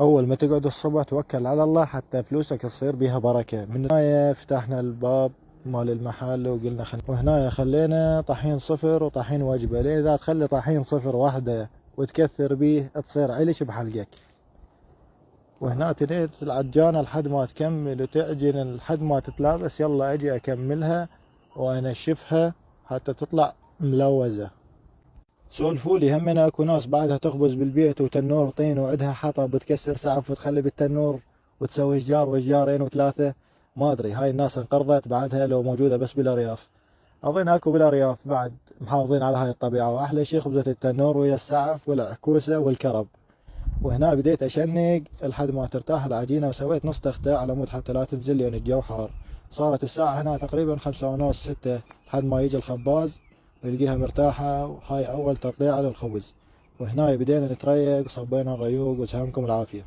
أول ما تقعد الصبح توكل على الله حتى فلوسك تصير بيها بركة. من هنا فتحنا الباب مال المحل وقلنا وهنا خلينا طحين صفر وطحين وجبة. ليه إذا تخلي طحين صفر واحدة وتكثر بيه تصير علش بحلقك. وهنا تنيت العجانة لحد ما تكمل وتعجن لحد ما تتلابس، يلا أجي أكملها وأنشفها حتى تطلع ملوزة. سولفولي همنا اكو ناس بعدها تخبز بالبيت وتنور طين وعدها حطب وتكسر سعف وتخلي بالتنور وتسوي اشجار واشجارين وثلاثة. ما ادري هاي الناس انقرضت بعدها لو موجودة بس بالارياف. اظن اكو بالارياف بعد محافظين على هاي الطبيعة، واحلى شي خبزة التنور ويا السعف والعكوسة والكرب. وهنا بديت اشنق لحد ما ترتاح العجينة، وسويت نص تختة على مود حتى لا تنزل لان الجو حار. صارت الساعة هنا تقريبا 5:30 6 لحد ما يجي الخباز نلقيها مرتاحة. وهاي أول تقطيعة للخبز. وهنا بدينا نتريق وصبينا الريوق وسلامكم العافية.